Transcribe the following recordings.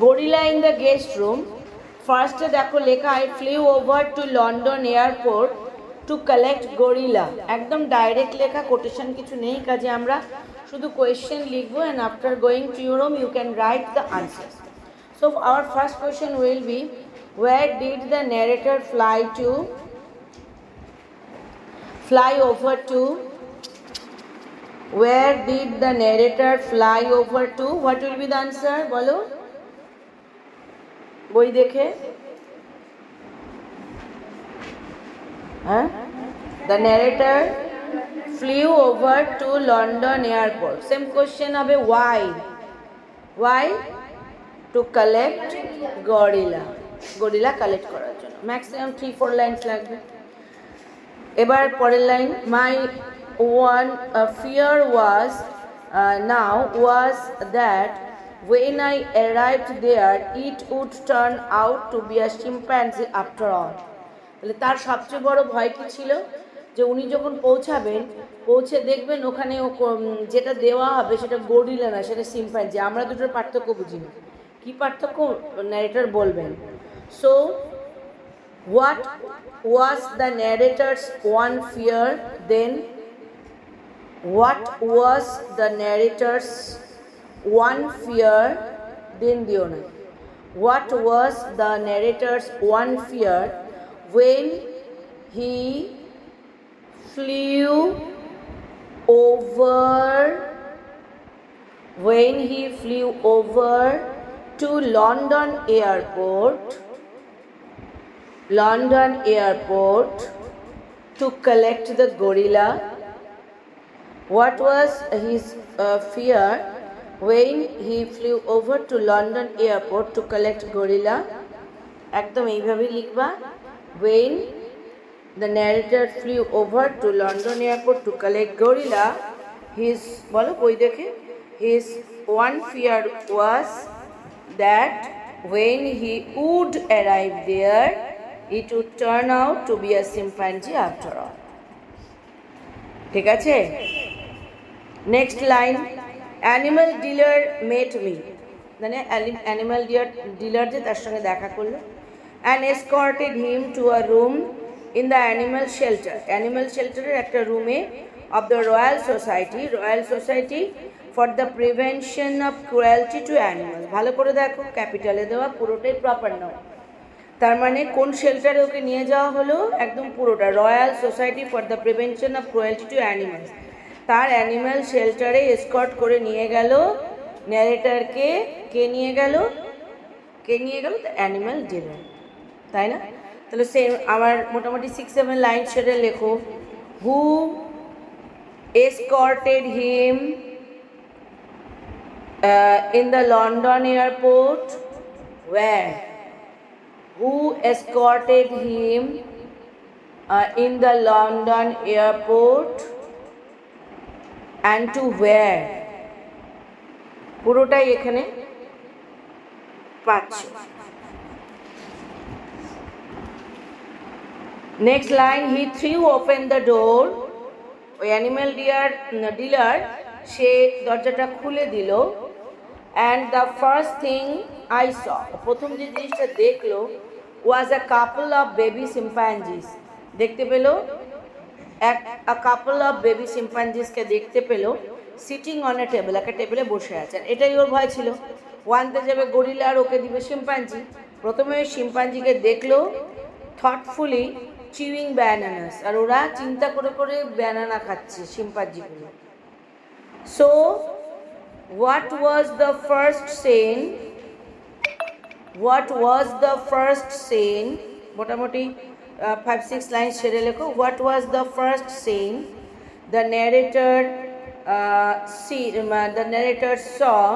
gorilla in the guest room. First দেখো লেখা I flew over to London airport to collect gorilla. একদম direct লেখা, quotation কিছু নেই, কাজে আমরা শুধু কোয়েশ্চেন লিখবো and after going to your room you can write the answers. So our first question will be, where did the narrator fly over to? Where did the narrator fly over to? What will be the answer? বলো বই দেখে। The narrator flew over to London airport. Same question হবে why? Why? To collect gorilla. Gorilla collect করার জন্য maximum 3-4 lines লাগবে। এবার পরের line, my one fear was that when I arrived there it would turn out to be a chimpanzee after all. তাহলে তার সবচেয়ে বড় ভয় কি ছিল? যে উনি যখন পৌঁছে দেখবেন ওখানে যেটা দেওয়া হবে সেটা গরিলা না, সেটা শিম্পাঞ্জি। আমরা দুটোর পার্থক্য বুঝি না, কি পার্থক্য ন্যারেটর বলবেন। So what was the narrator's one fear then? What was the narrator's one fear then? Diona, what was the narrator's one fear when he flew over to London airport to collect the gorilla? What was his fear when he flew over to London airport to collect gorilla? একদম এইভাবে লিখবা, when the narrator flew over to London airport to collect gorilla, his বলো বই দেখে, his one fear was that when he would arrive there it would turn out to be a chimpanzee after all. ঠিক আছে? Next line, animal dealer met me, মানে animal dealer যে তার সঙ্গে দেখা করলো, and escorted him to a room in the animal shelter. Animal শেল্টারের একটা রুমে of the royal society for the prevention of cruelty to animals. ভালো করে দেখো, ক্যাপিটালে দেওয়া, পুরোটাই প্রপার নয়। তার মানে কোন শেল্টারে ওকে নিয়ে যাওয়া হলো? একদম পুরোটা, royal society for the prevention of cruelty to animals. তার অ্যানিম্যাল শেল্টারে এসকর্ট করে নিয়ে গেল ন্যারেটরকে। কে নিয়ে গেল? দ্য অ্যানিম্যাল ডিলার, তাই না? তাহলে সেম আমার মোটামুটি 6-7 লাইন সেটা লেখো। Who escorted him in the London airport? Where? Who escorted him in the London airport and to where? পুরোটাই এখানে পাচ্ছ। Next line, he threw open the door. ওই অ্যানিম্যাল ডিলার সে দরজাটা খুলে দিল। and the first thing I saw, প্রথম যে জিনিসটা দেখলো, was a couple of baby chimpanzees. দেখতে পেল a couple of baby chimpanzees কে দেখতে পেল sitting on a table, একটা টেবিলে বসে আছেন। এটাই ওর ভয় ছিল, ওয়ানতে যাবে গরিলা আর ওকে দিবে শিম্পাঞ্জি। প্রথমে শিম্পাঞ্জিকে দেখলো থটফুলি চিউইং ব্যানানাস, আর ওরা চিন্তা করে করে ব্যানানা খাচ্ছে শিম্পাঞ্জিগুলো। So what was the first scene? মোটামুটি 5-6 লাইন সেরে লেখো। what was the first scene the narrator saw?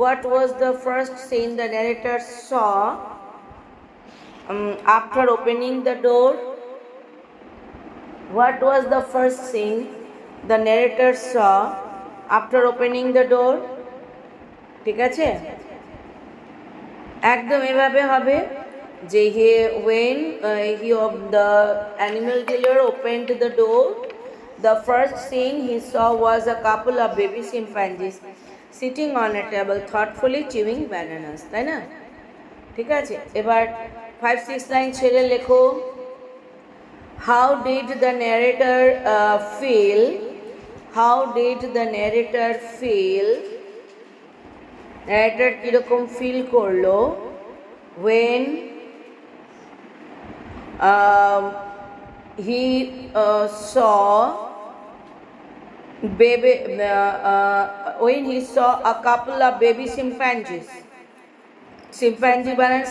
What was the first scene the narrator saw after opening the door? What was the first scene the narrator saw after opening the door? ঠিক আছে, একদম এভাবে হবে যে when the animal dealer opened the door, the first scene he saw was a couple of baby chimpanzees sitting on a table thoughtfully chewing bananas, তাই না? ঠিক আছে, এবার 5-6 লাইন ছেড়ে লেখো। How did the narrator feel? How did the narrator feel? Narrator কিরকম feel করলো when he saw when he saw a couple of baby chimpanzees. Chimpanzee banan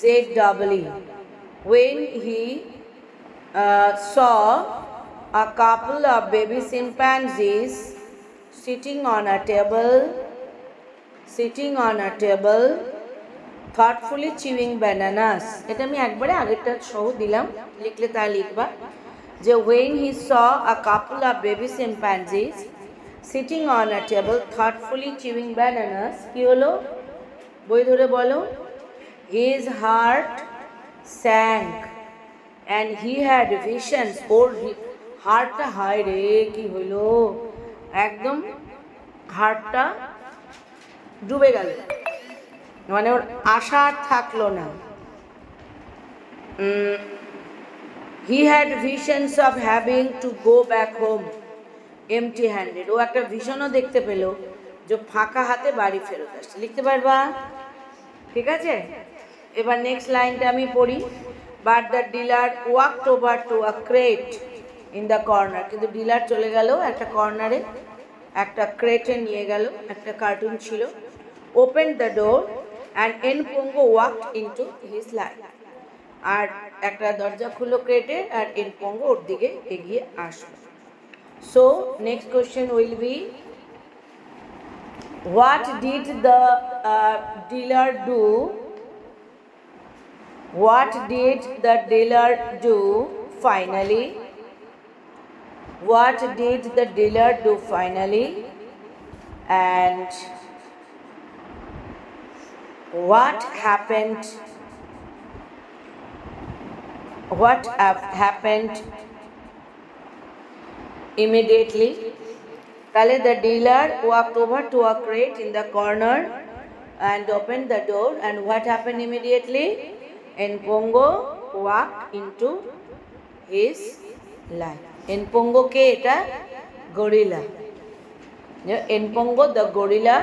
CHIMPANZEE. When he saw a couple of baby chimpanzees sitting on a table thoughtfully chewing bananas. এটা আমি একবারে আগেরটা সহ দিলাম, লিখলে তা লিখবা যে when he saw a couple of baby chimpanzees sitting on a table thoughtfully chewing bananas, কি হলো বই ধরে বলো, his heart sank and he had visions. ওর হার্টটা হায় রে, কি হলো, একদম হার্টটা ডুবে গেল, মানে ওর আশা আর থাকলো না। He had visions of having to go back home empty handed. ও একটা ভিশনও দেখতে পেল যে ফাঁকা হাতে বাড়ি ফেরত আসছে। লিখতে পারবা? ঠিক আছে, এবার নেক্সট লাইনটা আমি পড়ি। But the dealer walked over to a crate in the corner. কিন্তু ডিলার চলে গেল একটা কর্নারে, একটা ক্রেটে নিয়ে গেল, একটা কার্টুন ছিল। Opened the door and N Pongo walked into his life. আর একটা দরজা খুললো ক্রেটের, আর N Pongo ওর দিকে এগিয়ে আসলো। So next question will be, what did the dealer do? What did the dealer do finally? What did the dealer do finally? And what happened? What happened immediately? তাহলে the dealer walked over to a crate in the corner and opened the door, and what happened immediately? N Pongo walked into his life. N Pongo কে? এটা gorilla. N Pongo the gorilla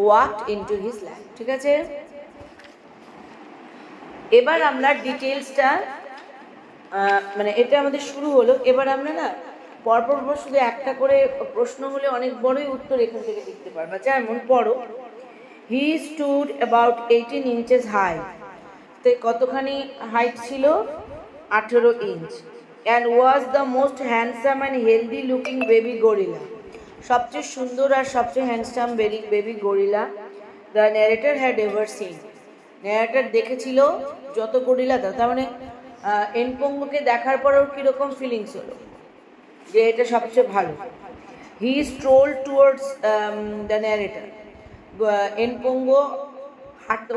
walked into his life. ঠিক আছে, এবার আমরা ডিটেলসটা, মানে এটা আমাদের শুরু হলো। এবার আমরা না পরপর শুধু একটা করে প্রশ্ন হলে অনেক বড়ই উত্তর এখান থেকে লিখতে পারবা। যেমন পড়ো, he stood about 18 inches high. তো কতখানি হাইট ছিল? 18 inch. And was the most handsome and healthy looking baby gorilla. সবচেয়ে সুন্দর আর সবচেয়ে handsome baby gorilla the narrator had ever seen. Narrator দেখেছিল যত গরিলা, তার মানে এন পঙ্গুকে দেখার পর ওর কীরকম ফিলিংস হলো যে এটা সবচেয়ে ভালো। He stroll towards the narrator. এন পঙ্গো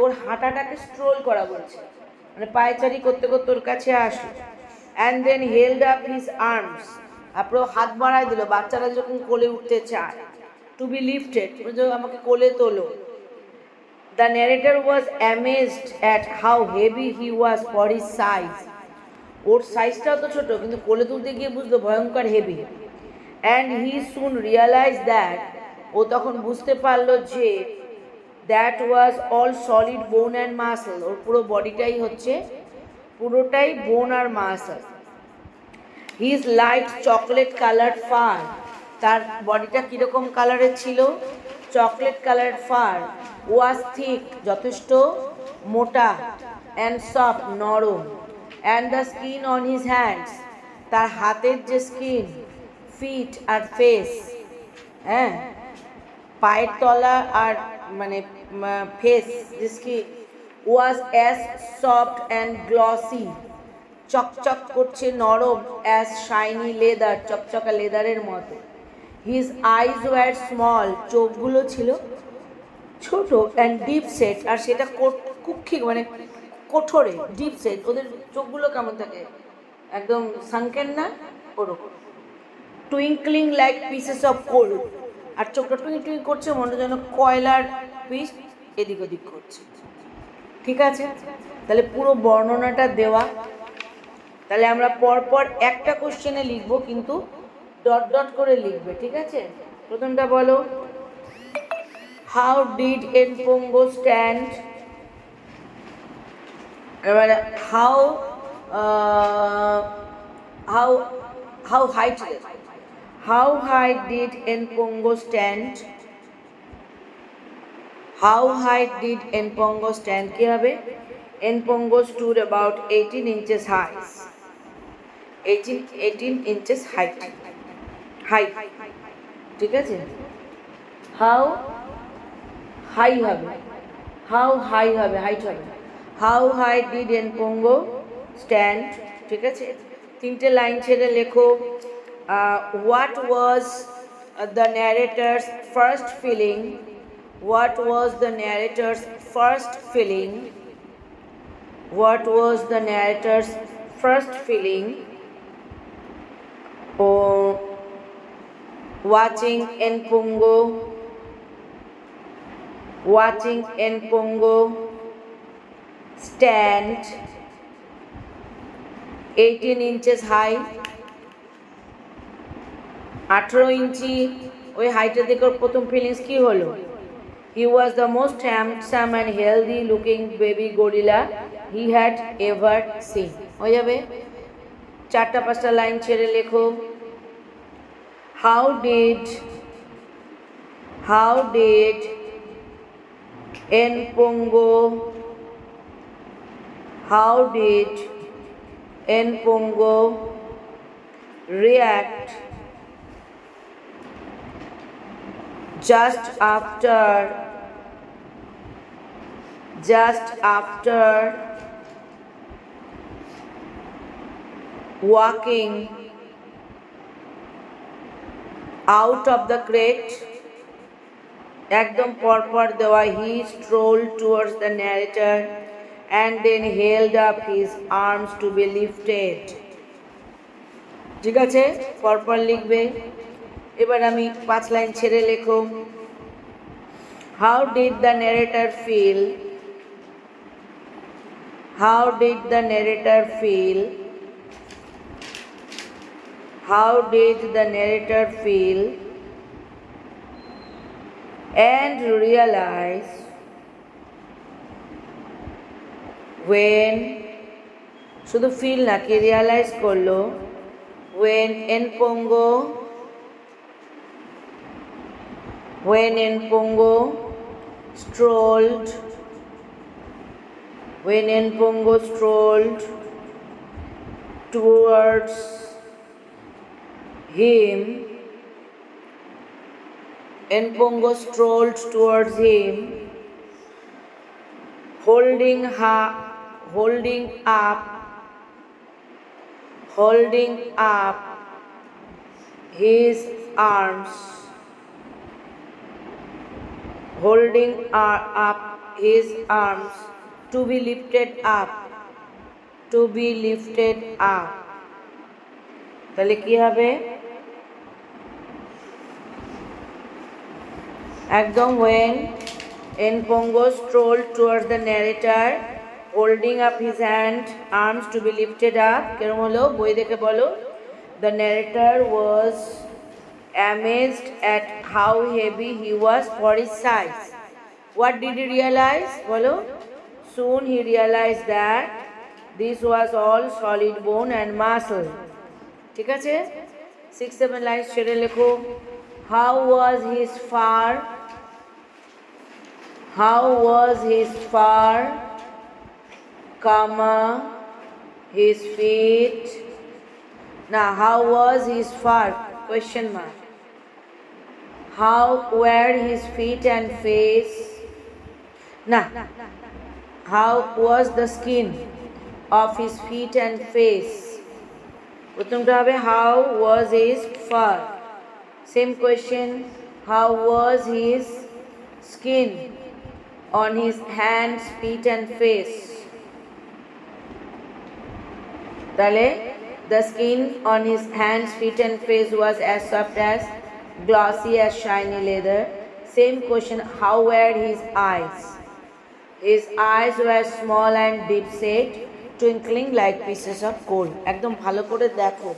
ওর হাঁটাটাকে স্ট্রোল করা বলছে, মানে পায়চারি করতে করতে ওর কাছে আসলো। And then held up his arms. তারপরে হাত বাড়ায় দিল, বাচ্চারা যখন কোলে উঠতে চায়, টু বি লিফটেড, আমাকে কোলে তোলো। The narrator was amazed at how heavy he was for his size. ওর সাইজটাও তো ছোটো, কিন্তু কোলে তুলতে গিয়ে বুঝলো ভয়ঙ্কর heavy. And he soon realise that, ও তখন বুঝতে পারলো যে that was all solid bone and muscle. ওর পুরো বডিটাই হচ্ছে পুরোটাই বোন আর muscle. His light chocolate colour fur. তার বডিটা কীরকম কালারের ছিল? Chocolate colour fur. Was thick, যথেষ্ট মোটা। অ্যান্ড সফট, নরম। And the skin on his hands, তার হাতের যে স্কিন, ফিট আর ফেস, হ্যাঁ পায়ের তলা আর মানে ফেস যে skin, was as soft and glossy, চকচক করছে, নরম। অ্যাজ শাইনি লেদার, চকচকা লেদারের মতো। হিজ আইজ ওয়ার স্মল, চোখগুলো ছিল ছোট। অ্যান্ড ডিপ সেট, আর সেটা কুক্ষি মানে কঠোরে, ডিপ সেট। ওদের চোখগুলো কেমন থাকে? একদম সানকেন না, ওরকম। Twinkling like pieces of coal, আর চোখটা টুইং টুইং করছে, মনে যেন কয়লার পিস এদিক ওদিক করছে। ঠিক আছে, তাহলে পুরো বর্ণনাটা দেওয়া। তাহলে আমরা পরপর একটা কোশ্চেনে লিখবো, কিন্তু ডট ডট করে লিখবে। ঠিক আছে, প্রথমটা বলো, হাউ ডিড এনপোঙ্গো স্ট্যান্ড, এবারে how how how height, how high did Npongo stand, how high did Npongo stand কি হবে, Npongo stood about 18 inches high, 18 inches height, height. ঠিক আছে, হাউ হাই হবে, হাউ হাই হবে, হাইট হবে, how high did Npongo stand. ঠিক আছে, তিনটে লাইন ছেড়ে লেখো, what was the narrator's first feeling, what was the narrator's first feeling, what was the narrator's first feeling, watching Npongo stand 18 inches high, 18 ইঞ্চি ওই হাইটের দিকে প্রথম ফিলিংস কি হলো, he was the most handsome and healthy looking baby gorilla he had ever seen। হয়ে যাবে, চারটা পাঁচটা লাইন ছেড়ে লেখো, how did Npongo react just after walking out of the crate, একদম পরপর দেওয়া, he strolled towards the narrator and then held up his arms to be lifted। ঠিক আছে, পরপর লিখবে। এবার আমি 5 লাইন ছেড়ে লেখো, how did the narrator feel, how did the narrator feel, how did the narrator feel and realize when, শুধু feel না কি রিয়ালাইজ করলো, when Npongo strolled towards him, Npongo strolled towards him, holding up his arms, holding up his arms to be lifted up, তাহলে কি হবে, একদম when Npongo strolled towards the narrator holding up his arms to be lifted up, কেরম হলো বই দেখে বলো, the narrator was amazed at how heavy he was for his size, what did he realize, বলো, soon he realized that this was all solid bone and muscle। ঠিক আছে, 6-7 line ছেড়ে লেখো, how was his fur, his feet, now how was his fur, question mark, how were his feet and face, now how was the skin of his feet and face, প্রথমটা হবে how was his fur, same question, how was his skin on his hands, feet and face, তাহলে The skin on his hands, feet, and face was as soft as glossy as shiny leather. Same question, how were his eyes? His eyes were small and deep set, twinkling like pieces of gold. একদম ভালো করে দেখো।